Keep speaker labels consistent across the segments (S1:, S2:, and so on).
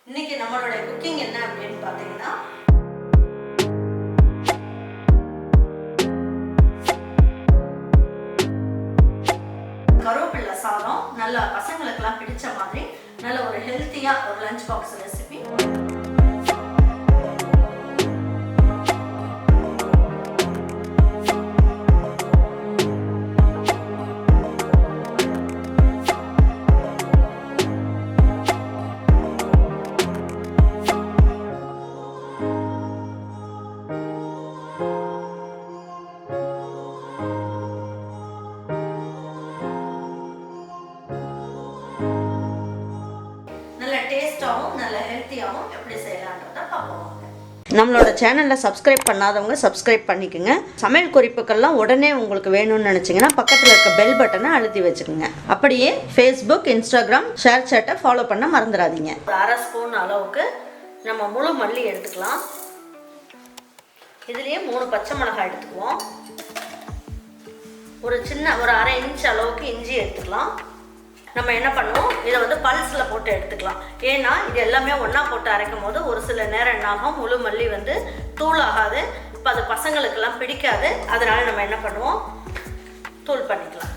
S1: இன்னைக்கு நம்மளோட குக்கிங் என்ன அப்படின்னு பார்த்தீங்கன்னா கருவேப்பிலை சாதம். நல்ல பசங்களுக்கெல்லாம் பிடிச்ச மாதிரி நல்ல ஒரு ஹெல்த்தியா ஒரு லஞ்ச் பாக்ஸ் ரெசிபி. நம்மளோட சேனலில் சப்ஸ்கிரைப் பண்ணாதவங்க சப்ஸ்கிரைப் பண்ணிக்கோங்க. சமையல் குறிப்புக்கள்லாம் உடனே உங்களுக்கு வேணும்னு நினச்சிங்கன்னா பக்கத்தில் இருக்க பெல் பட்டனை அழுத்தி வச்சுக்கோங்க. அப்படியே ஃபேஸ்புக், இன்ஸ்டாகிராம், ஷேர் சேட்டை ஃபாலோ பண்ண மறந்துடாதீங்க. ஒரு அரை ஸ்பூன் அளவுக்கு நம்ம முழு மல்லி எடுத்துக்கலாம். இதுலேயே 3 பச்சை மிளகாய் எடுத்துக்குவோம். ஒரு அரை இன்ச் அளவுக்கு இஞ்சி எடுத்துக்கலாம். நம்ம என்ன பண்ணுவோம், இதை வந்து பல்ஸில் போட்டு எடுத்துக்கலாம். ஏன்னா இது எல்லாமே ஒன்றா போட்டு அரைக்கும் போது ஒரு சில நேரம் என்னாகும், முழு மல்லி வந்து தூளாகாது. இப்போ அது பசங்களுக்கெல்லாம் பிடிக்காது. அதனால நம்ம என்ன பண்ணுவோம், தூள் பண்ணிக்கலாம்.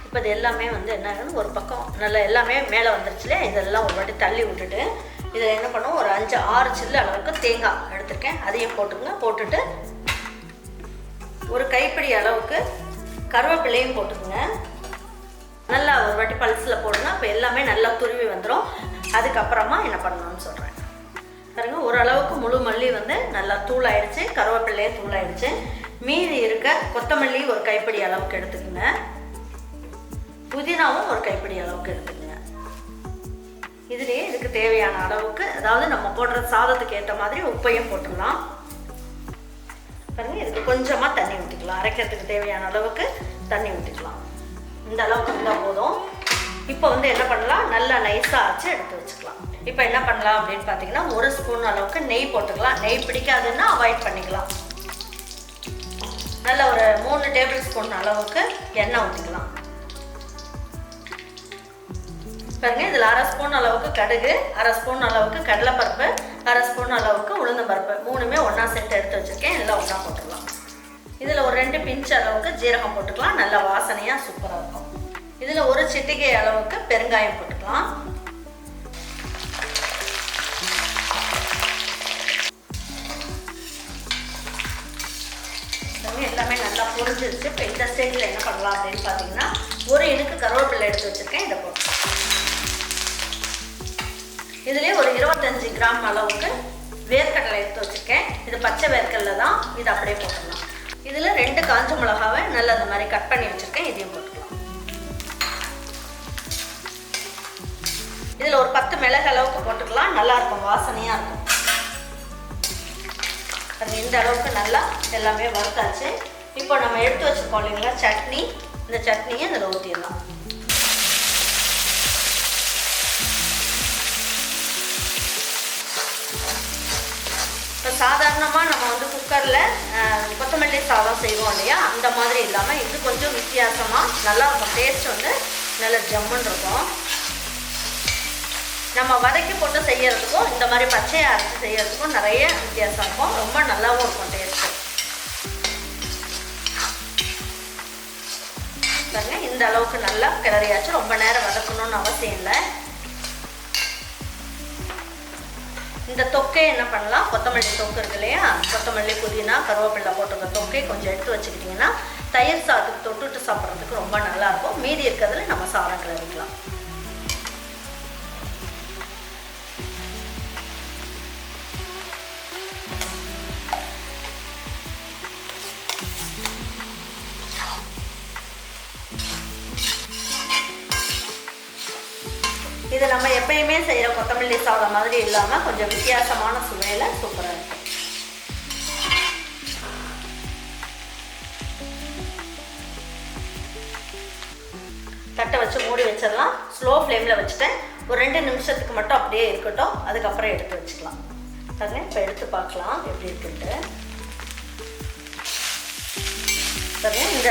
S1: இப்போ இது எல்லாமே வந்து என்ன ஒரு பக்கம் நல்லா எல்லாமே மேலே வந்துருச்சுல, இதெல்லாம் ஒரு வாட்டி தள்ளி விட்டுட்டு இதில் என்ன பண்ணுவோம், ஒரு 5-6 சில்லு அளவுக்கு தேங்காய் எடுத்திருக்கேன், அதையும் போட்டுங்க. போட்டுட்டு ஒரு கைப்பிடி அளவுக்கு கருவேப்பிலையும் போட்டுக்குங்க. நல்லா ஒரு வாட்டி பல்ஸில் போடுங்க. அப்போ எல்லாமே நல்லா துருவி வந்துடும். அதுக்கப்புறமா என்ன பண்ணணும்னு சொல்கிறேன் பாருங்க. ஓரளவுக்கு முழு மல்லி வந்து நல்லா தூளாயிடுச்சு, கருவேப்பிலையே தூளாயிடுச்சு. மீதி இருக்க கொத்தமல்லி ஒரு கைப்பிடி அளவுக்கு எடுத்துக்கோங்க. புதினாவும் ஒரு கைப்பிடி அளவுக்கு எடுத்துக்கோங்க. இதுலேயே இதுக்கு தேவையான அளவுக்கு, அதாவது நம்ம போடுற சாதத்துக்கு ஏற்ற மாதிரி உப்பையும் போட்டுடலாம். பாருங்க, இதுக்கு கொஞ்சமாக தண்ணி ஊற்றிக்கலாம். அரைக்கிறதுக்கு தேவையான அளவுக்கு தண்ணி ஊற்றிக்கலாம். இந்த அளவுக்கு இருந்தால் போதும். இப்போ வந்து என்ன பண்ணலாம், நல்லா நைஸாக அரைச்சி எடுத்து வச்சுக்கலாம். இப்போ என்ன பண்ணலாம் அப்படின்னு பார்த்தீங்கன்னா 1 ஸ்பூன் அளவுக்கு நெய் போட்டுக்கலாம். நெய் பிடிக்காதுன்னா அவாய்ட் பண்ணிக்கலாம். நல்ல ஒரு 3 டேபிள் ஸ்பூன் அளவுக்கு எண்ணெய் ஊற்றிக்கலாம். பாருங்க, இதில் அரை ஸ்பூன் அளவுக்கு கடுகு, அரை ஸ்பூன் அளவுக்கு கடலைப்பருப்பு, அரை ஸ்பூன் அளவுக்கு உளுந்தம்பருப்பு, 3மே ஒன்றா சேர்த்து எடுத்து வச்சுருக்கேன். எல்லாம் ஒன்றா போட்டுக்கலாம். இதில் ஒரு 2 பிஞ்ச் அளவுக்கு ஜீரகம் போட்டுக்கலாம். நல்லா வாசனையாக சூப்பராக இருக்கும். இதில் ஒரு சிட்டிகை அளவுக்கு பெருங்காயம் போட்டுக்கலாம். எல்லாமே நல்லா பொரிஞ்சிருச்சு. இப்போ இந்த ஸ்டேஜில் என்ன பண்ணலாம் அப்படின்னு பார்த்தீங்கன்னா ஒரு இனுக்கு கருவேப்பிலை எடுத்து வச்சுருக்கேன், இதை போட்டு இதுலேயே ஒரு 25 கிராம் அளவுக்கு வேர்க்கடலை எடுத்து வச்சுருக்கேன். இது பச்சை வேர்க்கடலை தான், இது அப்படியே போட்டுடலாம். இதில் 2 காஞ்ச மிளகாவை நல்லா அந்த மாதிரி கட் பண்ணி வச்சுருக்கேன், இதையும் போட்டுக்கலாம். இதில் ஒரு 10 மிளகு அளவுக்கு போட்டுக்கலாம். நல்லாயிருக்கும், வாசனையாக இருக்கும். இந்த அளவுக்கு நல்லா எல்லாமே வறுத்தாச்சு. இப்போ நம்ம எடுத்து வச்சுருக்கோம் இல்லைங்களா சட்னி, இந்த சட்னியை இதில் ஊற்றிடலாம். இப்போ சாதாரணமாக நம்ம வந்து குக்கரில் கொத்தமல்லி சாதம் செய்வோம் இல்லையா, அந்த மாதிரி இல்லாமல் இது கொஞ்சம் வித்தியாசமாக நல்லா இருக்கும். டேஸ்ட் வந்து நல்லா ஜம்முன்னு இருக்கும். நம்ம வதக்கி போட்டு செய்யறதுக்கும் இந்த மாதிரி பச்சையாக அரைச்சி செய்யறதுக்கும் நிறைய வித்தியாசம் இருக்கும். ரொம்ப நல்லாவும் இருக்கும் டேஸ்ட்டு. பாருங்க, இந்த அளவுக்கு நல்லா கிளறியாச்சு. ரொம்ப நேரம் வதக்கணும்னு அவசியம் இல்லை. இந்த தொக்கை என்ன பண்ணலாம், கொத்தமல்லி தொக்கு இருக்கு இல்லையா, கொத்தமல்லி, புதினா, கருவேப்பிலை போட்டுருக்க தொக்கை கொஞ்சம் எடுத்து வச்சுக்கிட்டிங்கன்னா தயிர் சாதத்துக்கு தொட்டுட்டு சாப்பிட்றதுக்கு ரொம்ப நல்லாயிருக்கும். மீதி இருக்கிறதுல நம்ம சாதம் கிளறிக்கலாம். இது நம்ம எப்பயுமே செய்கிற கொத்தமல்லி சாதம் மாதிரி இல்லாமல் கொஞ்சம் வித்தியாசமான சுவையில் சூப்பராக இருக்கும். தட்டை வச்சு மூடி வச்சிடலாம். ஸ்லோ ஃப்ளேமில் வச்சுட்டேன். ஒரு 2 நிமிஷத்துக்கு மட்டும் அப்படியே இருக்கட்டும். அதுக்கப்புறம் எடுத்து வச்சுக்கலாம். பாருங்க, இப்போ எடுத்து பார்க்கலாம் எப்படி இருக்குன்ட்டு. பாருங்க, இந்த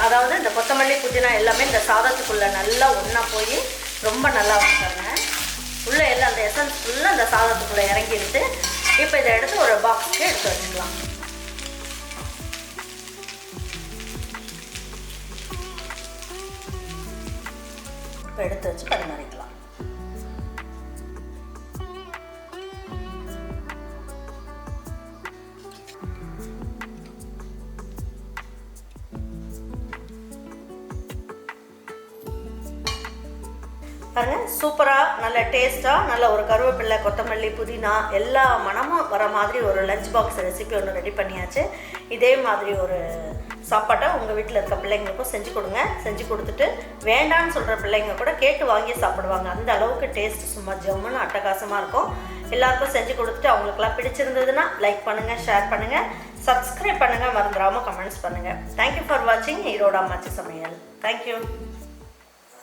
S1: அதாவது இந்த கொத்தமல்லி, புதினா எல்லாமே இந்த சாதத்துக்குள்ளே நல்லா ஒன்றா போய் ரொம்ப நல்லா வச்சுருக்காங்க. உள்ளே எல்லாம் அந்த எசன்ஸ் ஃபுல்லாக அந்த சாதத்துக்குள்ளே இறங்கிடுது. இப்போ இதை எடுத்து ஒரு பாக்ஸ்க்கு எடுத்து வச்சுக்கலாம். இப்போ எடுத்து வச்சு பரிமாறிக்கலாம். பாருங்கள், சூப்பராக நல்ல டேஸ்ட்டாக நல்ல ஒரு கருவேப்பிலை, கொத்தமல்லி, புதினா எல்லா மனமும் வர மாதிரி ஒரு லஞ்ச் பாக்ஸ் ரெசிபி ஒன்று ரெடி பண்ணியாச்சு. இதே மாதிரி ஒரு சாப்பாட்டை உங்கள் வீட்டில் இருக்க பிள்ளைங்களுக்கும் செஞ்சு கொடுங்க. செஞ்சு கொடுத்துட்டு வேண்டான்னு சொல்கிற பிள்ளைங்க கூட கேட்டு வாங்கி சாப்பிடுவாங்க. அந்த அளவுக்கு டேஸ்ட் சும்மா ஜம்முன்னு அட்டகாசமாக இருக்கும். எல்லாருக்கும் செஞ்சு கொடுத்துட்டு அவங்களுக்குலாம் பிடிச்சிருந்ததுன்னா லைக் பண்ணுங்கள், ஷேர் பண்ணுங்கள், சப்ஸ்கிரைப் பண்ணுங்கள், மறந்துடாமல் கமெண்ட்ஸ் பண்ணுங்கள். தேங்க்யூ ஃபார் வாட்சிங் ஈரோடு அம்மாச்சி சமையல். தேங்க்யூ.